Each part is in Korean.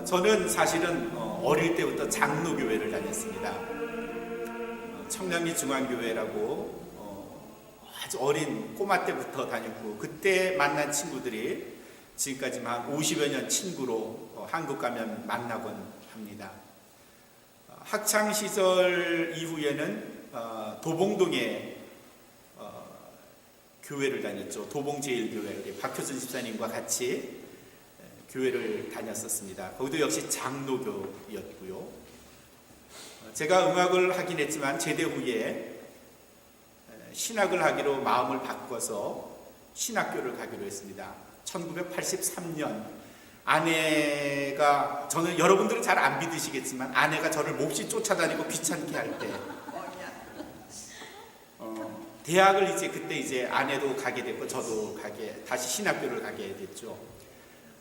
저는 사실은 어릴 때부터 장로교회를 다녔습니다. 청량리 중앙교회라고 아주 어린 꼬마 때부터 다녔고, 그때 만난 친구들이 지금까지만 한 50여 년 친구로 한국 가면 만나곤 합니다. 학창시절 이후에는 도봉동에 교회를 다녔죠. 도봉제일교회, 우리 박효순 집사님과 같이 교회를 다녔었습니다. 거기도 역시 장로교였고요. 제가 음악을 하긴 했지만 제대 후에 신학을 하기로 마음을 바꿔서 신학교를 가기로 했습니다. 1983년 아내가, 저는 여러분들은 잘 안 믿으시겠지만 아내가 저를 몹시 쫓아다니고 귀찮게 할 때 대학을 그때 아내도 가게 됐고 저도 다시 신학교를 가게 됐죠.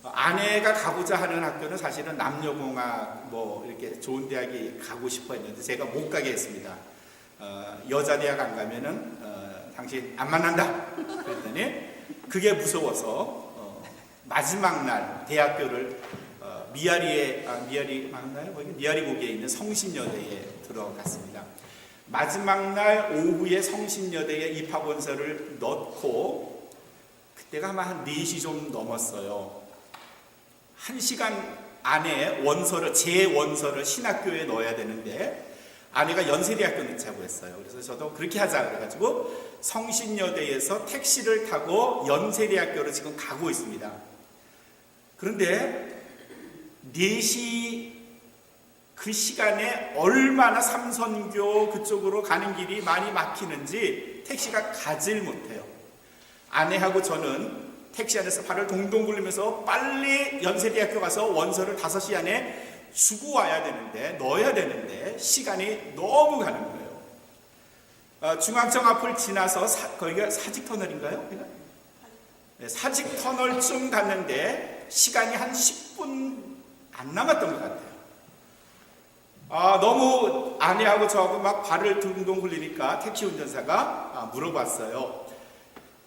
아내가 가고자 하는 학교는 사실은 남녀공학 이렇게 좋은 대학에 가고 싶어 했는데 제가 못 가게 했습니다. 여자 대학 안 가면은 당신 안 만난다 그랬더니 그게 무서워서 마지막 날 대학교를 미아리고개에 있는 성신여대에 들어갔습니다. 마지막 날 오후에 성신여대에 입학원서를 넣고, 그때가 아마 한 4시 좀 넘었어요. 1시간 안에 제 원서를 신학교에 넣어야 되는데 아내가 연세대학교 넣자고 했어요. 그래서 저도 그렇게 하자 그래가지고 성신여대에서 택시를 타고 연세대학교로 지금 가고 있습니다. 그런데 4시 그 시간에 얼마나 삼선교 그쪽으로 가는 길이 많이 막히는지 택시가 가질 못해요. 아내하고 저는 택시 안에서 발을 동동 굴리면서 빨리 연세대학교 가서 원서를 5시 안에 주고 와야 되는데, 넣어야 되는데 시간이 너무 가는 거예요. 중앙청 앞을 지나서 거기가 사직터널인가요? 네, 사직터널쯤 갔는데 시간이 한 10분 안 남았던 것 같아요. 너무 아내하고 저하고 막 발을 둥둥 굴리니까 택시 운전사가 물어봤어요.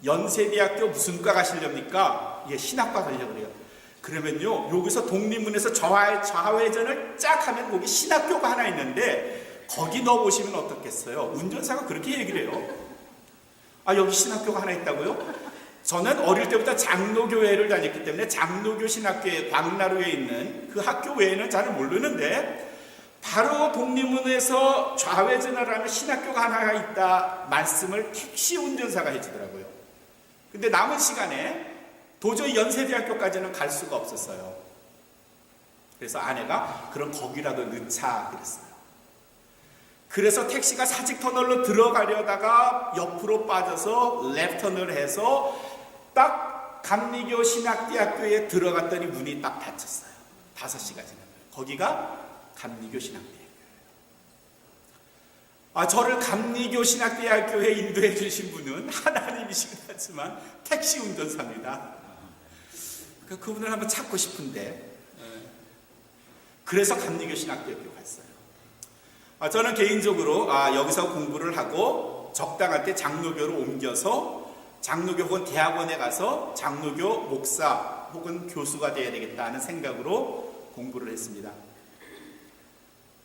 연세대학교 무슨 과 가시렵니까? 예, 신학과 가려고 그래요. 그러면요, 여기서 독립문에서 좌회전을 쫙 하면 거기 신학교가 하나 있는데 거기 넣어보시면 어떻겠어요? 운전사가 그렇게 얘기를 해요. 여기 신학교가 하나 있다고요? 저는 어릴 때부터 장로교회를 다녔기 때문에 장로교 신학교의 광나루에 있는 그 학교 외에는 잘 모르는데, 바로 독립문에서 좌회전을 하면 신학교가 하나 있다 말씀을 택시 운전사가 해주더라고요. 근데 남은 시간에 도저히 연세대학교까지는 갈 수가 없었어요. 그래서 아내가 그럼 거기라도 넣자 그랬어요. 그래서 택시가 사직터널로 들어가려다가 옆으로 빠져서 랩턴을 해서 딱 감리교 신학대학교에 들어갔더니 문이 딱 닫혔어요. 5시가 지나면. 거기가 감리교 신학대학교예요. 저를 감리교 신학대학교에 인도해 주신 분은 하나님이시긴 하지만 택시 운전사입니다. 그분을 한번 찾고 싶은데, 그래서 감리교 신학대학교 갔어요. 저는 개인적으로 여기서 공부를 하고 적당할 때 장로교로 옮겨서 장로교 혹은 대학원에 가서 장로교 목사 혹은 교수가 되어야 되겠다는 생각으로 공부를 했습니다.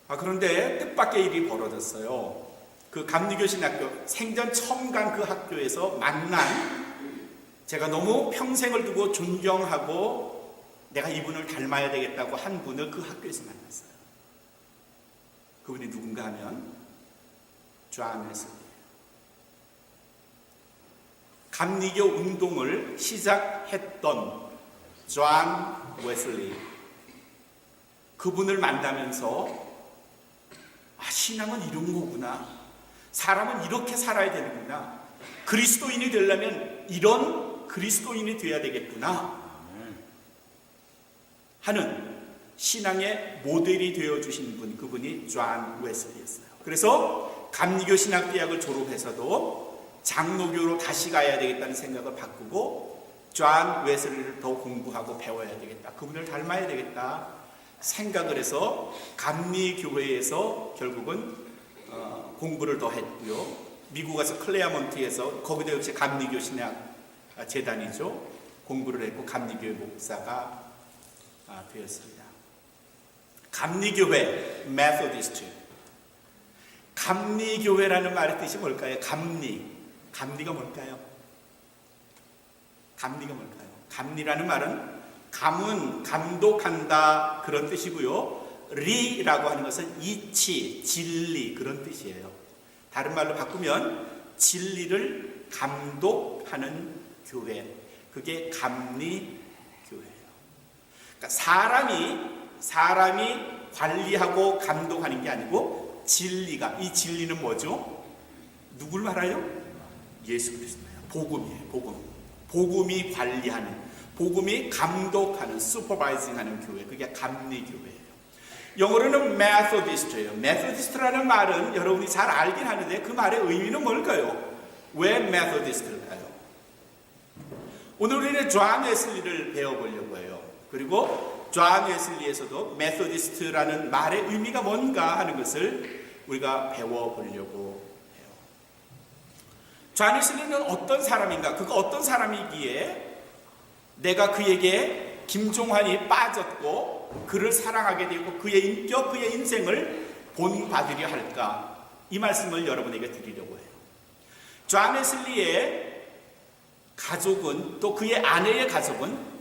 그런데 뜻밖의 일이 벌어졌어요. 그 감리교 신학교, 생전 처음 간 그 학교에서 만난, 제가 너무 평생을 두고 존경하고 내가 이분을 닮아야 되겠다고 한 분을 그 학교에서 만났어요. 그분이 누군가 하면 존 웨슬리예요. 감리교 운동을 시작했던 존 웨슬리. 그분을 만나면서 신앙은 이런 거구나. 사람은 이렇게 살아야 되는구나. 그리스도인이 되려면 이런 그리스도인이 돼야 되겠구나 하는 신앙의 모델이 되어주신 분, 그분이 존 웨슬리였어요. 그래서 감리교 신학대학을 졸업해서도 장로교로 다시 가야 되겠다는 생각을 바꾸고 존 웨슬리를 더 공부하고 배워야 되겠다. 그분을 닮아야 되겠다 생각을 해서 감리교회에서 결국은 공부를 더 했고요. 미국 가서 클레어몬트에서, 거기도 역시 감리교 신학 재단이죠. 공부를 했고 감리교회 목사가 되었습니다. 감리교회, 메소디스트. 감리교회라는 말의 뜻이 뭘까요? 감리가 뭘까요? 감리가 뭘까요? 감리라는 말은 감은 감독한다 그런 뜻이고요. 리라고 하는 것은 이치, 진리 그런 뜻이에요. 다른 말로 바꾸면 진리를 감독하는 교회, 그게 감리교회예요. 그러니까 사람이 관리하고 감독하는 게 아니고 진리가, 이 진리는 뭐죠? 누굴 말해요? 예수 그리스도예요. 복음이에요. 복음이 관리하는, 복음이 감독하는, 슈퍼바이징하는 교회, 그게 감리교회예요. 영어로는 메소디스트예요. 메소디스트라는 말은 여러분이 잘 알긴 하는데 그 말의 의미는 뭘까요? 왜 메소디스트일까요? 오늘 우리는 존 웨슬리를 배워보려고 해요. 그리고 존 웨슬리에서도 메소디스트라는 말의 의미가 뭔가 하는 것을 우리가 배워보려고 해요. 존 웨슬리는 어떤 사람인가? 그가 어떤 사람이기에 내가 그에게 김종환이 빠졌고 그를 사랑하게 되고 그의 인격, 그의 인생을 본받으려 할까? 이 말씀을 여러분에게 드리려고 해요. 존 웨슬리의 가족은, 또 그의 아내의 가족은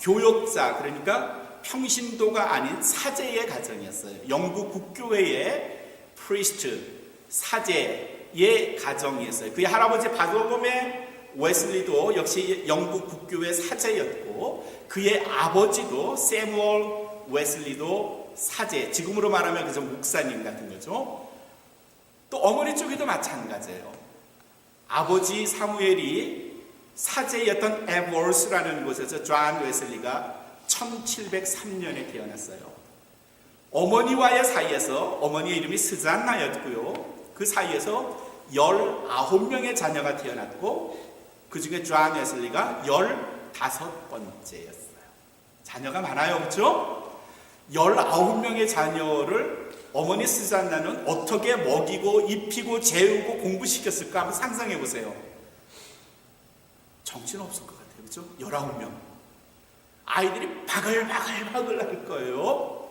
교역자, 그러니까 평신도가 아닌 사제의 가정이었어요. 영국 국교회의 프리스트, 사제의 가정이었어요. 그의 할아버지 바돌로메 웨슬리도 역시 영국 국교회 사제였고, 그의 아버지도 세무얼 웨슬리도 사제, 지금으로 말하면 그저 목사님 같은 거죠. 또 어머니 쪽에도 마찬가지예요. 아버지 사무엘이 사제였던 에버스라는 곳에서 존 웨슬리가 1703년에 태어났어요. 어머니와의 사이에서, 어머니의 이름이 스잔나였고요. 그 사이에서 19명의 자녀가 태어났고, 그 중에 존 웨슬리가 15번째였어요. 자녀가 많아요, 그렇죠? 19명의 자녀를 어머니 스잔나는 어떻게 먹이고 입히고 재우고 공부시켰을까 한번 상상해 보세요. 정신없을 것 같아요, 그렇죠? 19명. 아이들이 바글바글 할 거예요.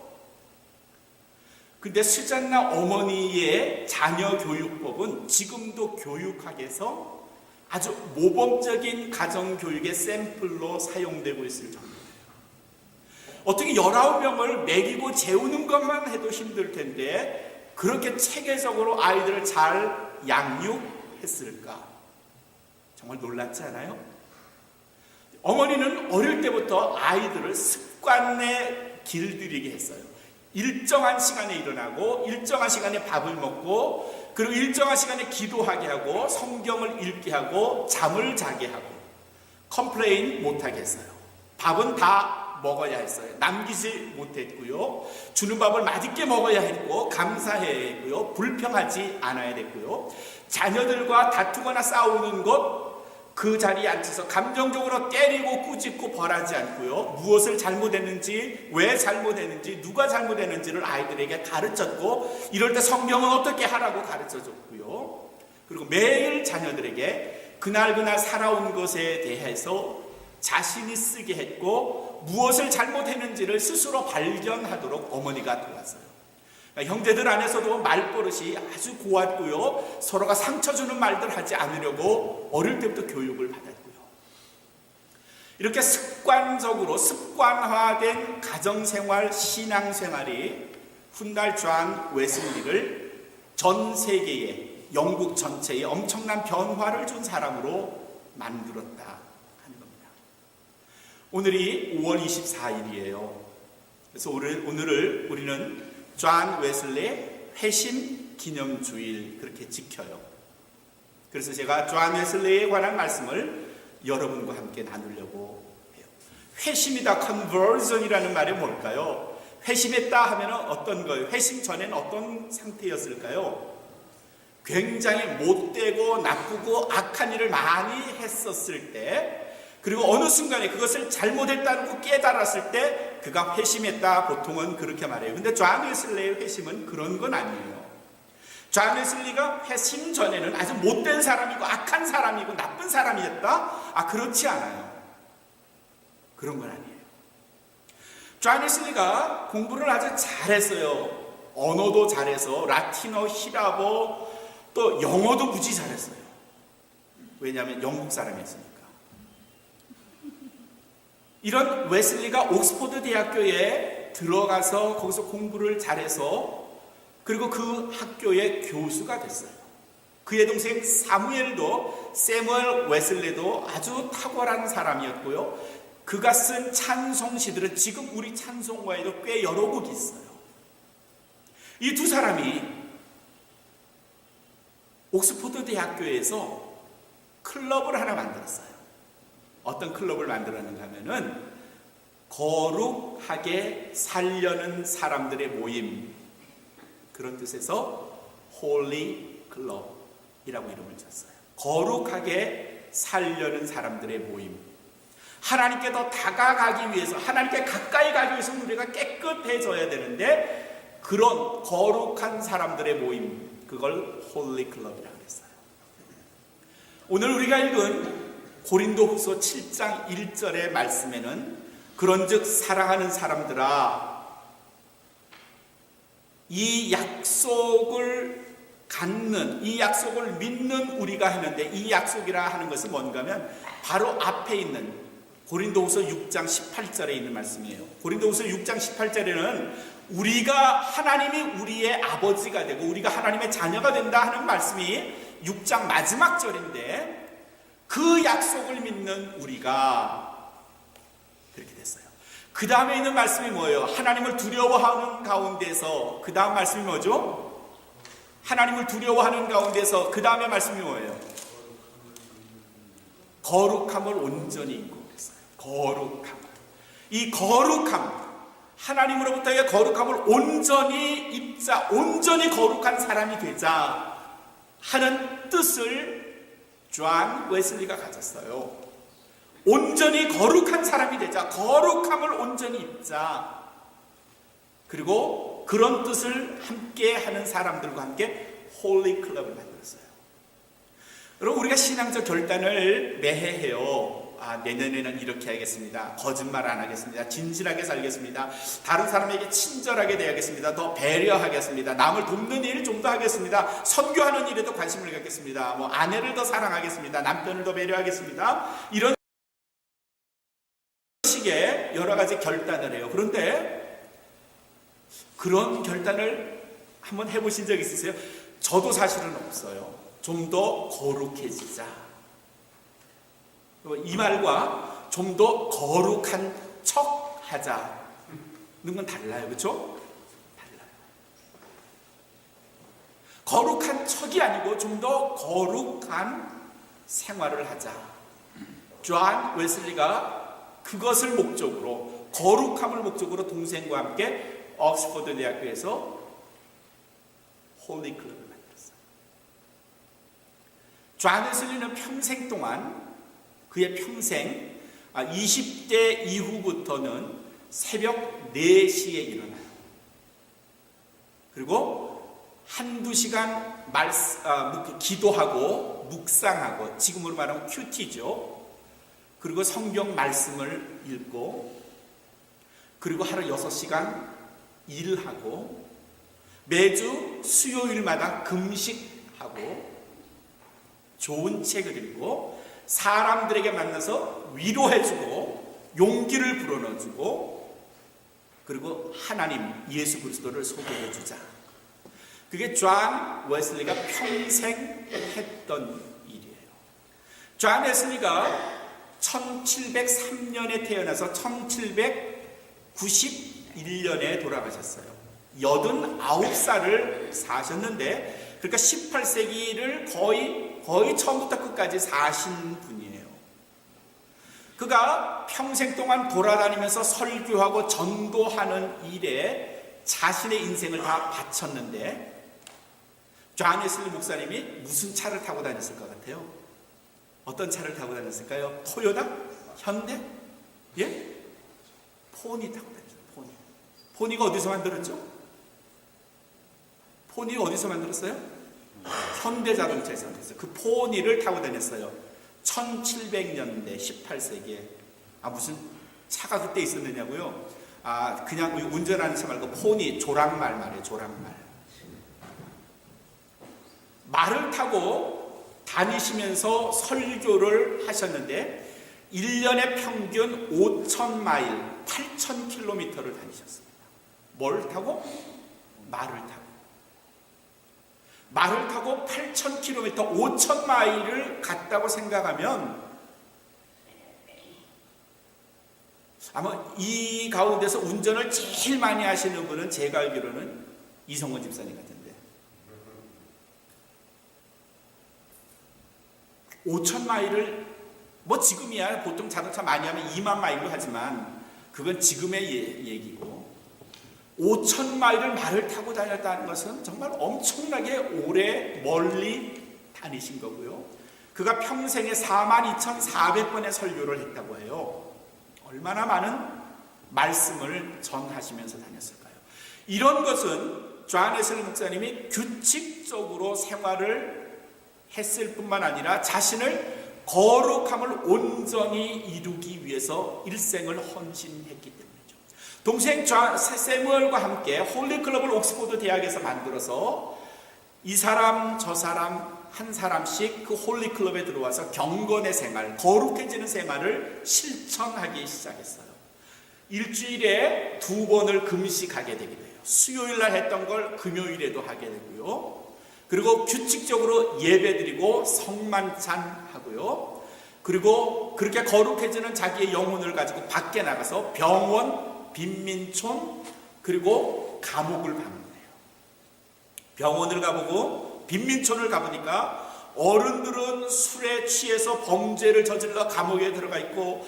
근데 스잔나 어머니의 자녀 교육법은 지금도 교육학에서 아주 모범적인 가정교육의 샘플로 사용되고 있을 정도예요. 어떻게 19명을 먹이고 재우는 것만 해도 힘들 텐데 그렇게 체계적으로 아이들을 잘 양육했을까? 정말 놀랍지 않아요? 어머니는 어릴 때부터 아이들을 습관에 길들이게 했어요. 일정한 시간에 일어나고 일정한 시간에 밥을 먹고 그리고 일정한 시간에 기도하게 하고 성경을 읽게 하고 잠을 자게 하고 컴플레인 못하게 했어요. 밥은 다 먹어야 했어요. 남기지 못했고요. 주는 밥을 맛있게 먹어야 했고 감사해야 했고요. 불평하지 않아야 됐고요. 자녀들과 다투거나 싸우는 것 그 자리에 앉아서 감정적으로 때리고 꾸짖고 벌하지 않고요. 무엇을 잘못했는지, 왜 잘못했는지, 누가 잘못했는지를 아이들에게 가르쳤고 이럴 때 성경은 어떻게 하라고 가르쳐줬고요. 그리고 매일 자녀들에게 그날 살아온 것에 대해서 자신이 쓰게 했고 무엇을 잘못했는지를 스스로 발견하도록 어머니가 도왔어요. 형제들 안에서도 말버릇이 아주 고왔고요. 서로가 상처 주는 말들 하지 않으려고 어릴 때부터 교육을 받았고요. 이렇게 습관적으로 습관화된 가정생활, 신앙생활이 훗날 존 웨슬리를 전 세계에, 영국 전체에 엄청난 변화를 준 사람으로 만들었다 하는 겁니다. 오늘이 5월 24일이에요. 그래서 오늘을 우리는 존 웨슬리의 회심 기념주일 그렇게 지켜요. 그래서 제가 존 웨슬리에 관한 말씀을 여러분과 함께 나누려고 해요. 회심이다, conversion이라는 말이 뭘까요? 회심했다 하면 어떤 거예요? 회심 전에는 어떤 상태였을까요? 굉장히 못되고 나쁘고 악한 일을 많이 했었을 때, 그리고 어느 순간에 그것을 잘못했다고 깨달았을 때 그가 회심했다, 보통은 그렇게 말해요. 근데 존 웨슬리의 회심은 그런 건 아니에요. 존 웨슬리가 회심 전에는 아주 못된 사람이고 악한 사람이고 나쁜 사람이었다? 그렇지 않아요. 그런 건 아니에요. 존 웨슬리가 공부를 아주 잘했어요. 언어도 잘해서 라틴어, 히라보, 또 영어도 무지 잘했어요. 왜냐하면 영국 사람이었으니까. 이런 웨슬리가 옥스퍼드 대학교에 들어가서 거기서 공부를 잘해서 그리고 그 학교의 교수가 됐어요. 그의 동생 세무엘 웨슬리도 아주 탁월한 사람이었고요. 그가 쓴 찬송시들은 지금 우리 찬송가에도 꽤 여러 곡이 있어요. 이 두 사람이 옥스퍼드 대학교에서 클럽을 하나 만들었어요. 어떤 클럽을 만들었는가 하면은 거룩하게 살려는 사람들의 모임, 그런 뜻에서 홀리 클럽이라고 이름을 줬어요. 거룩하게 살려는 사람들의 모임. 하나님께 더 다가가기 위해서, 하나님께 가까이 가기 위해서 우리가 깨끗해져야 되는데 그런 거룩한 사람들의 모임, 그걸 홀리 클럽이라고 했어요. 오늘 우리가 읽은 고린도후서 7장 1절의 말씀에는 그런즉 사랑하는 사람들아, 이 약속을 갖는, 이 약속을 믿는 우리가 하는데, 이 약속이라 하는 것은 뭔가 하면 바로 앞에 있는 고린도후서 6장 18절에 있는 말씀이에요. 고린도후서 6장 18절에는 우리가, 하나님이 우리의 아버지가 되고 우리가 하나님의 자녀가 된다 하는 말씀이 6장 마지막 절인데, 그 약속을 믿는 우리가 그렇게 됐어요. 그 다음에 있는 말씀이 뭐예요? 하나님을 두려워하는 가운데서, 그 다음 말씀이 뭐죠? 하나님을 두려워하는 가운데서 그 다음에 말씀이 뭐예요? 거룩함을 온전히 입고 있어요. 거룩함. 이 거룩함, 하나님으로부터의 거룩함을 온전히 입자, 온전히 거룩한 사람이 되자 하는 뜻을 존 웨슬리가 가졌어요. 온전히 거룩한 사람이 되자, 거룩함을 온전히 입자. 그리고 그런 뜻을 함께 하는 사람들과 함께 홀리 클럽을 만들었어요. 여러분, 우리가 신앙적 결단을 매해 해요. 내년에는 이렇게 하겠습니다. 거짓말 안 하겠습니다. 진실하게 살겠습니다. 다른 사람에게 친절하게 대하겠습니다. 더 배려하겠습니다. 남을 돕는 일 좀 더 하겠습니다. 선교하는 일에도 관심을 갖겠습니다. 아내를 더 사랑하겠습니다. 남편을 더 배려하겠습니다. 이런 식의 여러 가지 결단을 해요. 그런데 그런 결단을 한번 해보신 적 있으세요? 저도 사실은 없어요. 좀 더 거룩해지자. 이 말과 좀 더 거룩한 척 하자는 건 달라요. 그렇죠? 달라요. 거룩한 척이 아니고 좀 더 거룩한 생활을 하자. 존 웨슬리가 그것을 목적으로, 거룩함을 목적으로 동생과 함께 옥스퍼드 대학교에서 홀리 클럽을 만들었어요. 존 웨슬리는 평생 동안, 그의 평생 20대 이후부터는 새벽 4시에 일어나요. 그리고 한두 시간 기도하고 묵상하고, 지금으로 말하면 큐티죠. 그리고 성경 말씀을 읽고, 그리고 하루 6시간 일하고, 매주 수요일마다 금식하고, 좋은 책을 읽고, 사람들에게 만나서 위로해주고 용기를 불어넣어주고, 그리고 하나님 예수 그리스도를 소개해주자. 그게 존 웨슬리가 평생 했던 일이에요. 존 웨슬리가 1703년에 태어나서 1791년에 돌아가셨어요. 89살을 사셨는데, 그러니까 18세기를 거의 처음부터 끝까지 사신 분이에요. 그가 평생 동안 돌아다니면서 설교하고 전도하는 일에 자신의 인생을 다 바쳤는데, 존 웨슬리 목사님이 무슨 차를 타고 다녔을 것 같아요? 어떤 차를 타고 다녔을까요? 토요타? 현대? 예? 포니 타고 다녔어요. 포니가 어디서 만들었죠? 포니를 어디서 만들었어요? 현대자동차에서 만들었어요. 그 포니를 타고 다녔어요. 1700년대 18세기에. 무슨 차가 그때 있었느냐고요? 그냥 운전하는 차 말고 포니, 조랑말 말이에요. 조랑말. 말을 타고 다니시면서 설교를 하셨는데 1년에 평균 5,000마일, 8,000km를 다니셨습니다. 뭘 타고? 말을 타고. 말을 타고 8,000km, 5,000마일을 갔다고 생각하면 아마 이 가운데서 운전을 제일 많이 하시는 분은 제가 알기로는 이성원 집사님 같은데 5,000마일을 지금이야 보통 자동차 많이 하면 2만 마일로 하지만 그건 지금의 얘기고 5,000마일을 말을 타고 다녔다는 것은 정말 엄청나게 오래 멀리 다니신 거고요. 그가 평생에 42,400번의 설교를 했다고 해요. 얼마나 많은 말씀을 전하시면서 다녔을까요? 이런 것은 존 웨슬리 목사님이 규칙적으로 생활을 했을 뿐만 아니라 자신을 거룩함을 온전히 이루기 위해서 일생을 헌신했기 때문이죠. 동생 세무얼과 함께 홀리클럽을 옥스포드 대학에서 만들어서 이 사람 저 사람 한 사람씩 그 홀리클럽에 들어와서 경건의 생활, 거룩해지는 생활을 실천하기 시작했어요. 일주일에 2번을 금식하게 되게 돼요. 수요일날 했던 걸 금요일에도 하게 되고요. 그리고 규칙적으로 예배드리고 성만찬하고요. 그리고 그렇게 거룩해지는 자기의 영혼을 가지고 밖에 나가서 병원, 빈민촌, 그리고 감옥을 방문해요. 병원을 가보고 빈민촌을 가보니까 어른들은 술에 취해서 범죄를 저질러 감옥에 들어가 있고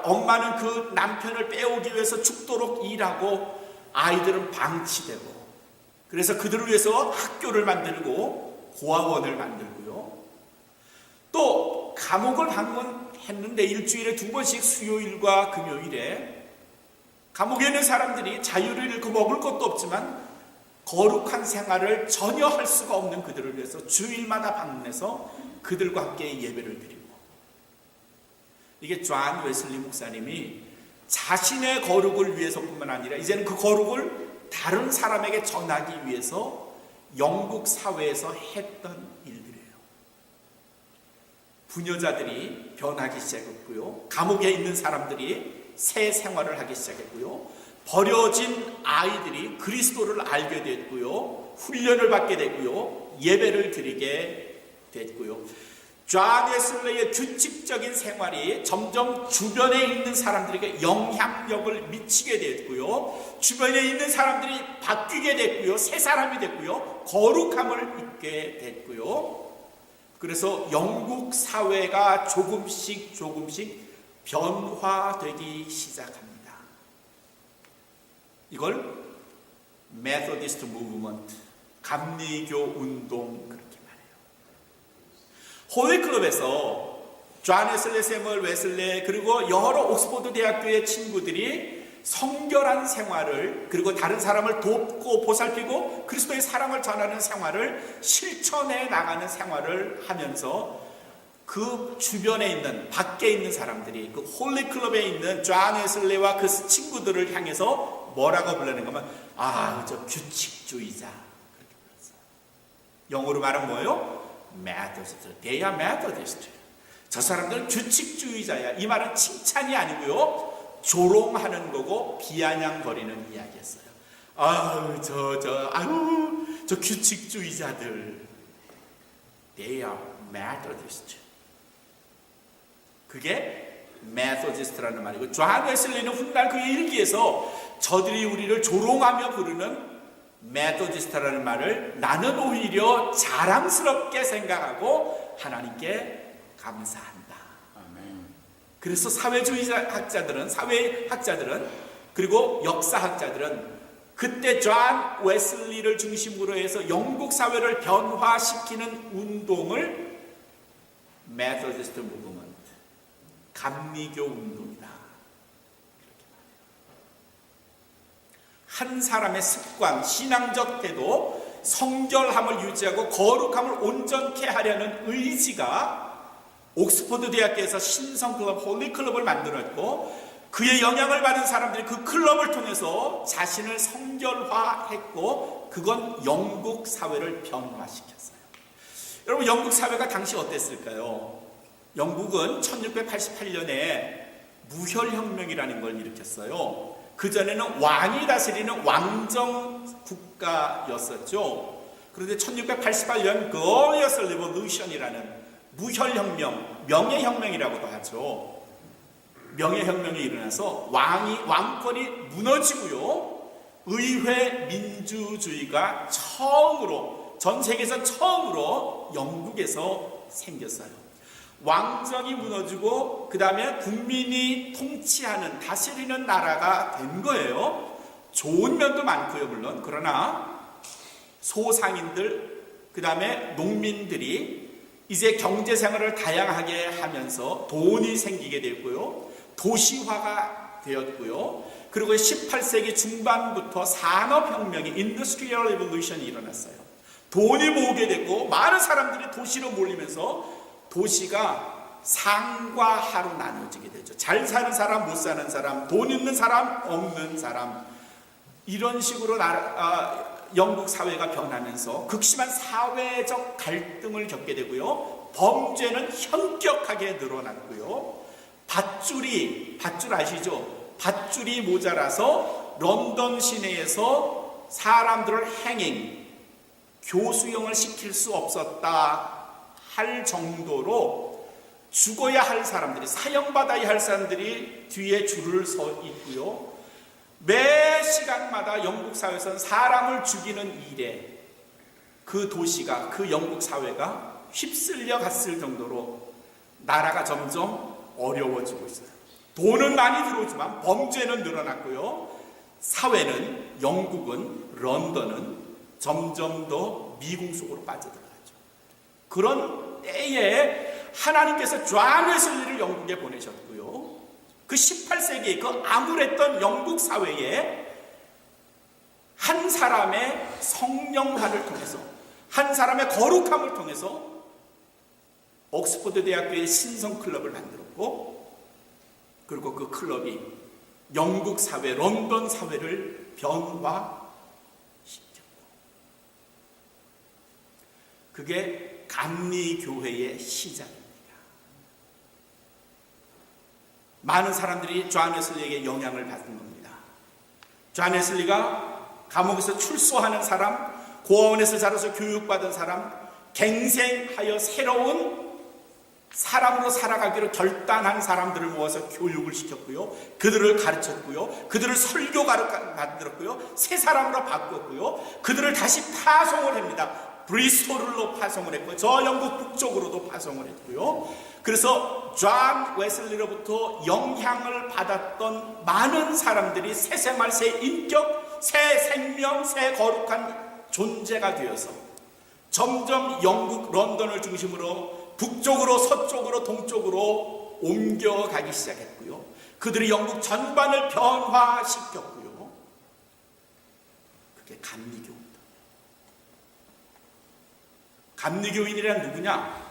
엄마는 그 남편을 빼오기 위해서 죽도록 일하고 아이들은 방치되고 그래서 그들을 위해서 학교를 만들고 고아원을 만들고요. 또 감옥을 방문했는데 일주일에 2번씩 수요일과 금요일에 감옥에 있는 사람들이 자유를 잃고 먹을 것도 없지만 거룩한 생활을 전혀 할 수가 없는 그들을 위해서 주일마다 방문해서 그들과 함께 예배를 드리고 이게 존 웨슬리 목사님이 자신의 거룩을 위해서뿐만 아니라 이제는 그 거룩을 다른 사람에게 전하기 위해서 영국 사회에서 했던 일들이에요. 부녀자들이 변하기 시작했고요. 감옥에 있는 사람들이 새 생활을 하기 시작했고요. 버려진 아이들이 그리스도를 알게 됐고요. 훈련을 받게 됐고요. 예배를 드리게 됐고요. 존 웨슬리의 규칙적인 생활이 점점 주변에 있는 사람들에게 영향력을 미치게 됐고요. 주변에 있는 사람들이 바뀌게 됐고요. 새 사람이 됐고요. 거룩함을 입게 됐고요. 그래서 영국 사회가 조금씩 변화되기 시작합니다. 이걸 메소디스트 무브먼트, 감리교 운동 그렇게 홀리클럽에서 존 웨슬리, 세무얼 웨슬리 그리고 여러 옥스포드 대학교의 친구들이 성결한 생활을 그리고 다른 사람을 돕고 보살피고 그리스도의 사랑을 전하는 생활을 실천해 나가는 생활을 하면서 그 주변에 있는 밖에 있는 사람들이 그 홀리클럽에 있는 존 웨슬리와 그 친구들을 향해서 뭐라고 불러낸 거면 저 규칙주의자 그렇게 불렀어요. 영어로 말하면 뭐예요? 메소디스트. They are Methodist. 저 사람들은 규칙주의자야. 이 말은 칭찬이 아니고요. 조롱하는 거고 비아냥거리는 이야기였어요. 저 규칙주의자들. They are Methodist. 그게 메소디스트라는 말이고 존 웨슬리는 훗날 그의 일기에서 저들이 우리를 조롱하며 부르는 메소디스트라는 말을 나는 오히려 자랑스럽게 생각하고 하나님께 감사한다. 그래서 사회학자들은 그리고 역사학자들은 그때 존 웨슬리를 중심으로 해서 영국 사회를 변화시키는 운동을 메소디스트 무브먼트, 감리교 운동이다. 한 사람의 습관, 신앙적 태도, 성결함을 유지하고 거룩함을 온전케 하려는 의지가 옥스포드 대학교에서 신성클럽, 홀리클럽을 만들었고 그의 영향을 받은 사람들이 그 클럽을 통해서 자신을 성결화했고, 그건 영국 사회를 변화시켰어요. 여러분, 영국 사회가 당시 어땠을까요? 영국은 1688년에 무혈혁명이라는 걸 일으켰어요. 그전에는 왕이 다스리는 왕정 국가였었죠. 그런데 1688년 Glorious Revolution이라는 무혈혁명, 명예혁명이라고도 하죠. 명예혁명이 일어나서 왕권이 무너지고요, 의회 민주주의가 처음으로, 전 세계에서 처음으로 영국에서 생겼어요. 왕정이 무너지고 그 다음에 국민이 통치하는, 다스리는 나라가 된 거예요. 좋은 면도 많고요, 물론. 그러나 소상인들, 그 다음에 농민들이 이제 경제생활을 다양하게 하면서 돈이 생기게 됐고요, 도시화가 되었고요, 그리고 18세기 중반부터 산업혁명이, Industrial Revolution이 일어났어요. 돈이 모으게 됐고 많은 사람들이 도시로 몰리면서 도시가 상과 하로 나눠지게 되죠. 잘 사는 사람, 못 사는 사람, 돈 있는 사람, 없는 사람, 이런 식으로 영국 사회가 변하면서 극심한 사회적 갈등을 겪게 되고요, 범죄는 현격하게 늘어났고요, 밧줄 아시죠? 밧줄이 모자라서 런던 시내에서 사람들을 행잉, 교수형을 시킬 수 없었다 할 정도로 죽어야 할 사람들이, 사형받아야 할 사람들이 뒤에 줄을 서 있고요, 매 시간마다 영국 사회에서는 사람을 죽이는 일에 그 도시가, 그 영국 사회가 휩쓸려 갔을 정도로 나라가 점점 어려워지고 있어요. 돈은 많이 들어오지만 범죄는 늘어났고요, 사회는, 영국은, 런던은 점점 더 미궁 속으로 빠져들어가죠. 그런 때에 하나님께서 존 웨슬리를 영국에 보내셨고요, 그 18세기에 그 암울했던 영국 사회에 한 사람의 성령화를 통해서, 한 사람의 거룩함을 통해서 옥스퍼드 대학교의 신성 클럽을 만들었고, 그리고 그 클럽이 영국 사회, 런던 사회를 변화시켰고, 그게 감리교회의 시작입니다. 많은 사람들이 존 웨슬리에게 영향을 받은 겁니다. 존 웨슬리가 감옥에서 출소하는 사람, 고아원에서 자라서 교육받은 사람, 갱생하여 새로운 사람으로 살아가기로 결단한 사람들을 모아서 교육을 시켰고요, 그들을 가르쳤고요, 그들을 설교가로 만들었고요, 새 사람으로 바꿨고요, 그들을 다시 파송을 합니다. 브리스톨로 파송을 했고, 저 영국 북쪽으로도 파송을 했고요. 그래서 존 웨슬리로부터 영향을 받았던 많은 사람들이 새 생활, 새 인격, 새 생명, 새 거룩한 존재가 되어서 점점 영국 런던을 중심으로 북쪽으로, 서쪽으로, 동쪽으로 옮겨가기 시작했고요, 그들이 영국 전반을 변화시켰고요. 그게 감리교입니다. 감리교인이란 누구냐?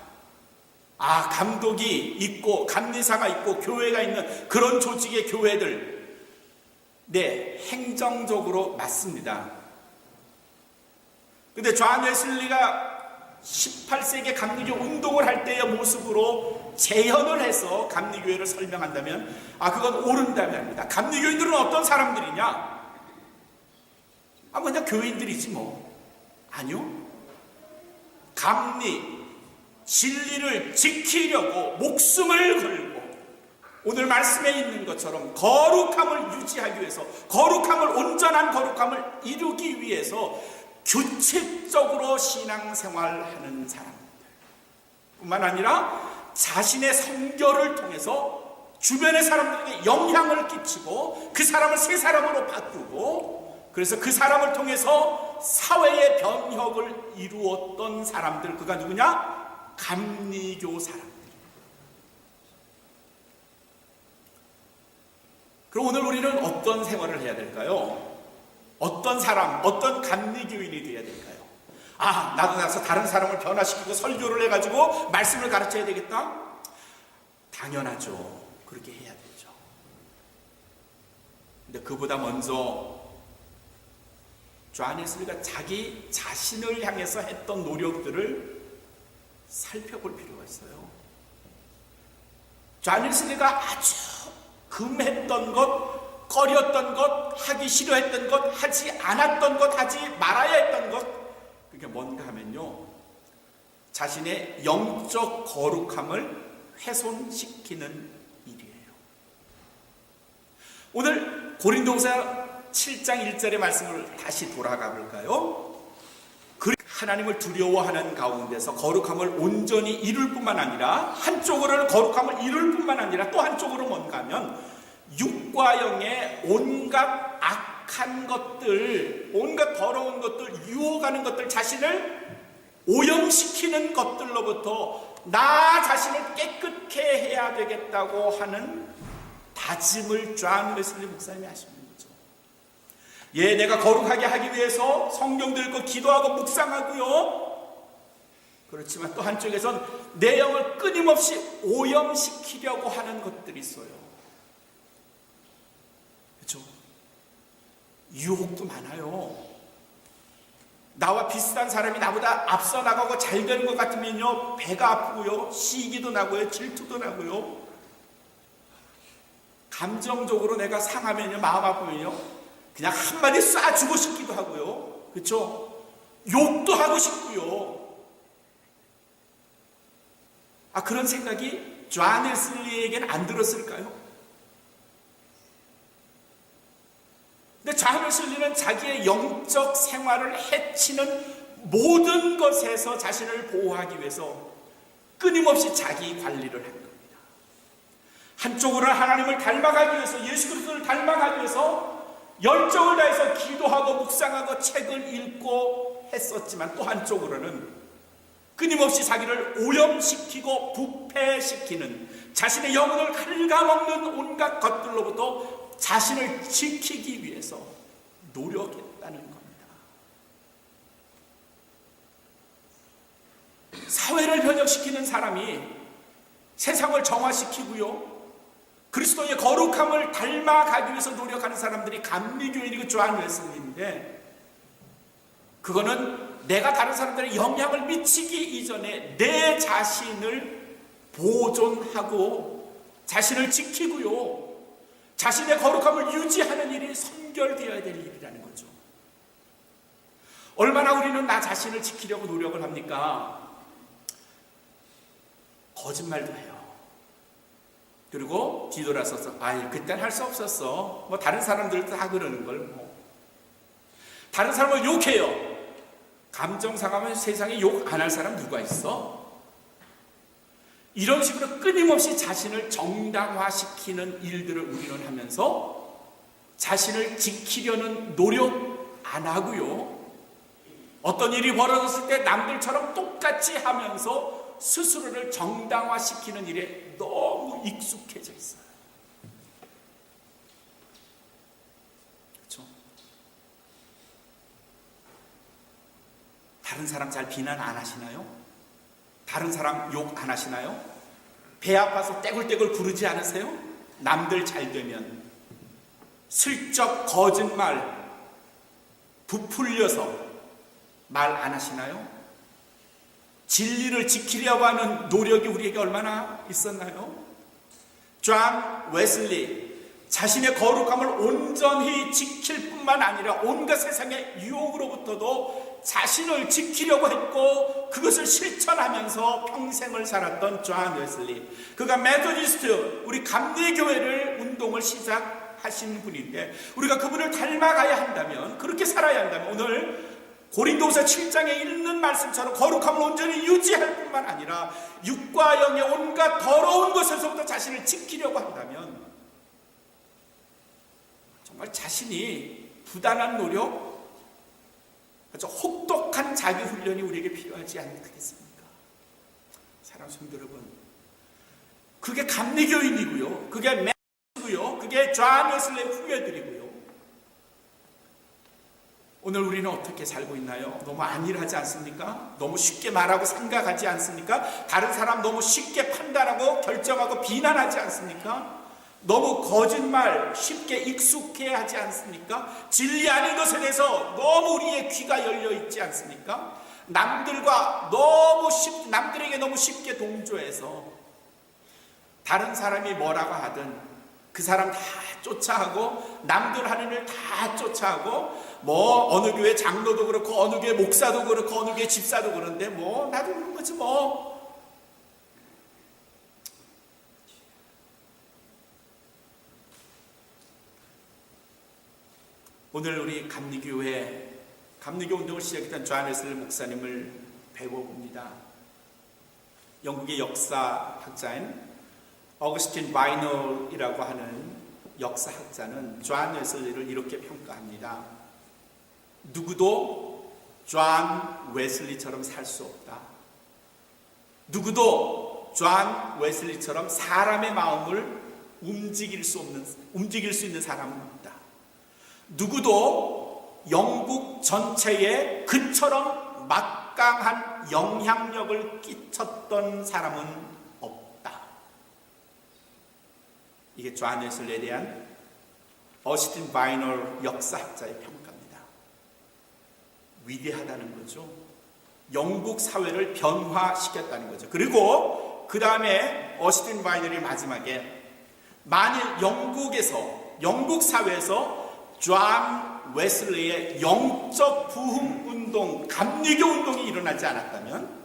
감독이 있고 감리사가 있고 교회가 있는 그런 조직의 교회들, 네, 행정적으로 맞습니다. 근데 존 웨슬리가 18세기 감리교 운동을 할 때의 모습으로 재현을 해서 감리교회를 설명한다면 그건 옳은다면 합니다. 감리교인들은 어떤 사람들이냐? 그냥 교인들이지 뭐. 아니요. 감리, 진리를 지키려고 목숨을 걸고 오늘 말씀에 있는 것처럼 거룩함을 유지하기 위해서, 거룩함을, 온전한 거룩함을 이루기 위해서 규칙적으로 신앙생활하는 사람들 뿐만 아니라 자신의 성결을 통해서 주변의 사람들에게 영향을 끼치고 그 사람을 새 사람으로 바꾸고, 그래서 그 사람을 통해서 사회의 변혁을 이루었던 사람들, 그가 누구냐? 감리교 사람들. 그럼 오늘 우리는 어떤 생활을 해야 될까요? 어떤 사람, 어떤 감리교인이 되어야 될까요? 나도 나서 다른 사람을 변화시키고 설교를 해가지고 말씀을 가르쳐야 되겠다? 당연하죠. 그렇게 해야 되죠. 근데 그보다 먼저 존 웨슬리가 자기 자신을 향해서 했던 노력들을 살펴볼 필요가 있어요. 존 웨슬리가 아주 금했던 것, 꺼렸던 것, 하기 싫어했던 것, 하지 않았던 것, 하지 말아야 했던 것, 그게 뭔가 하면요, 자신의 영적 거룩함을 훼손시키는 일이에요. 오늘 고린도후서 7장 1절의 말씀을 다시 돌아가 볼까요? 하나님을 두려워하는 가운데서 거룩함을 온전히 이룰 뿐만 아니라, 한쪽으로는 거룩함을 이룰 뿐만 아니라 또 한쪽으로 뭔가 하면 육과 영의 온갖 악한 것들, 온갖 더러운 것들, 유혹하는 것들, 자신을 오염시키는 것들로부터 나 자신을 깨끗게 해야 되겠다고 하는 다짐을 존 웨슬리 목사님이 하십니다. 예, 내가 거룩하게 하기 위해서 성경도 읽고 기도하고 묵상하고요. 그렇지만 또 한쪽에선 내 영을 끊임없이 오염시키려고 하는 것들이 있어요. 그렇죠? 유혹도 많아요. 나와 비슷한 사람이 나보다 앞서 나가고 잘 되는 것 같으면요, 배가 아프고요, 시기도 나고요, 질투도 나고요, 감정적으로 내가 상하면요, 마음 아프면요, 그냥 한마디 쏴주고 싶기도 하고요. 그렇죠? 욕도 하고 싶고요. 그런 생각이 존 웨슬리에게는 안 들었을까요? 근데 존 웨슬리는 자기의 영적 생활을 해치는 모든 것에서 자신을 보호하기 위해서 끊임없이 자기 관리를 한 겁니다. 한쪽으로는 하나님을 닮아가기 위해서, 예수 그리스도를 닮아가기 위해서 열정을 다해서 기도하고 묵상하고 책을 읽고 했었지만, 또 한쪽으로는 끊임없이 자기를 오염시키고 부패시키는, 자신의 영혼을 갉아먹는 온갖 것들로부터 자신을 지키기 위해서 노력했다는 겁니다. 사회를 변혁시키는 사람이 세상을 정화시키고요, 그리스도의 거룩함을 닮아가기 위해서 노력하는 사람들이 감리교인이고 존 웨슬리인데, 그거는 내가 다른 사람들의 영향을 미치기 이전에 내 자신을 보존하고 자신을 지키고요, 자신의 거룩함을 유지하는 일이 선결되어야 될 일이라는 거죠. 얼마나 우리는 나 자신을 지키려고 노력을 합니까? 거짓말도 해요. 그리고 뒤돌아서서 그땐 할 수 없었어. 다른 사람들도 다 그러는 걸 다른 사람을 욕해요. 감정 상하면 세상에 욕 안 할 사람 누가 있어? 이런 식으로 끊임없이 자신을 정당화시키는 일들을 우리는 하면서 자신을 지키려는 노력 안 하고요, 어떤 일이 벌어졌을 때 남들처럼 똑같이 하면서 스스로를 정당화시키는 일에 너무 익숙해져 있어요. 그렇죠? 다른 사람 잘 비난 안 하시나요? 다른 사람 욕 안 하시나요? 배 아파서 떼굴떼굴 구르지 않으세요? 남들 잘 되면 슬쩍 거짓말 부풀려서 말 안 하시나요? 진리를 지키려고 하는 노력이 우리에게 얼마나 있었나요? 존 웨슬리, 자신의 거룩함을 온전히 지킬 뿐만 아니라 온갖 세상의 유혹으로부터도 자신을 지키려고 했고, 그것을 실천하면서 평생을 살았던 존 웨슬리. 그가 메토디스트, 우리 감리교회를 운동을 시작하신 분인데, 우리가 그분을 닮아가야 한다면, 그렇게 살아야 한다면, 오늘 고린도후서 7장에 있는 말씀처럼 거룩함을 온전히 유지할 뿐만 아니라 육과 영의 온갖 더러운 것에서부터 자신을 지키려고 한다면, 정말 자신이 부단한 노력, 아주 혹독한 자기 훈련이 우리에게 필요하지 않겠습니까? 사랑하는 성도 여러분, 그게 감리교인이고요, 그게 메시고요, 그게 존 웨슬리의 후예들이고요. 오늘 우리는 어떻게 살고 있나요? 너무 안일하지 않습니까? 너무 쉽게 말하고 생각하지 않습니까? 다른 사람 너무 쉽게 판단하고 결정하고 비난하지 않습니까? 너무 거짓말 쉽게 익숙해 하지 않습니까? 진리 아닌 것에 대해서 너무 우리의 귀가 열려 있지 않습니까? 남들에게 너무 쉽게 동조해서 다른 사람이 뭐라고 하든 그 사람 다 쫓아하고 남들 하는 일 다 쫓아하고 뭐 어느 교회 장로도 그렇고 어느 교회 목사도 그렇고 어느 교회 집사도 그런데 뭐 나도 그런 거지 뭐. 오늘 우리 감리교 운동을 시작했던 존 웨슬리 목사님을 배워봅니다. 영국의 역사학자인 어거스틴 바이널이라고 하는 역사학자는 존 웨슬리를 이렇게 평가합니다. 누구도 존 웨슬리처럼 살 수 없다. 누구도 존 웨슬리처럼 사람의 마음을 움직일 수 있는 사람은 없다. 누구도 영국 전체에 그처럼 막강한 영향력을 끼쳤던 사람은 없다. 이게 존 웨슬리에 대한 어거스틴 바이널 역사학자의 평가입니다. 위대하다는 거죠. 영국 사회를 변화시켰다는 거죠. 그리고 그 다음에 어거스틴 바이널이 마지막에 만일 영국 사회에서 존 웨슬리의 영적 부흥 운동, 감리교 운동이 일어나지 않았다면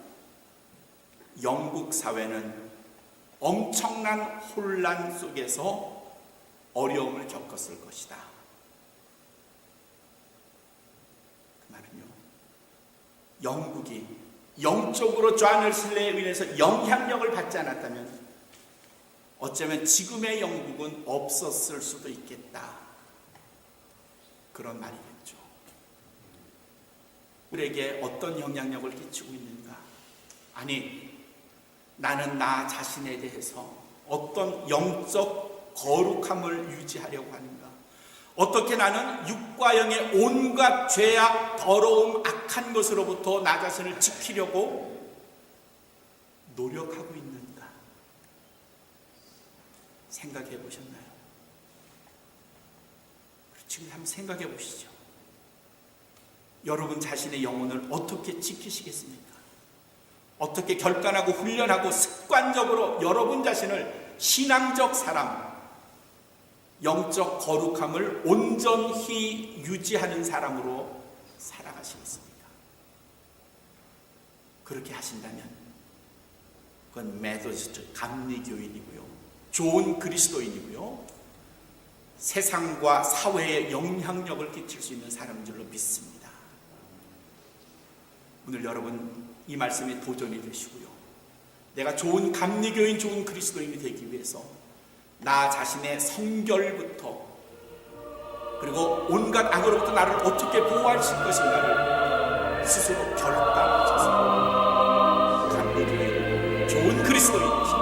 영국 사회는 엄청난 혼란 속에서 어려움을 겪었을 것이다. 그 말은요, 영국이 영적으로 존 웨슬리에 의해서 영향력을 받지 않았다면 어쩌면 지금의 영국은 없었을 수도 있겠다. 그런 말이겠죠. 우리에게 어떤 영향력을 끼치고 있는가? 아니, 나는 나 자신에 대해서 어떤 영적 거룩함을 유지하려고 하는가? 어떻게 나는 육과 영의 온갖 죄악, 더러움, 악한 것으로부터 나 자신을 지키려고 노력하고 있는가? 생각해 보셨나요? 지금 한번 생각해 보시죠. 여러분 자신의 영혼을 어떻게 지키시겠습니까? 어떻게 결단하고 훈련하고 습관적으로 여러분 자신을 신앙적 사람, 영적 거룩함을 온전히 유지하는 사람으로 살아가시겠습니까? 그렇게 하신다면 그건 메소디스트 감리교인이고요, 좋은 그리스도인이고요, 세상과 사회에 영향력을 끼칠 수 있는 사람인 줄로 믿습니다. 오늘 여러분 이 말씀이 도전이 되시고요, 내가 좋은 감리교인, 좋은 그리스도인이 되기 위해서 나 자신의 성결부터 그리고 온갖 악으로부터 나를 어떻게 보호하실 것인가를 스스로 결단하셔서 감리교인, 좋은 그리스도인 되시고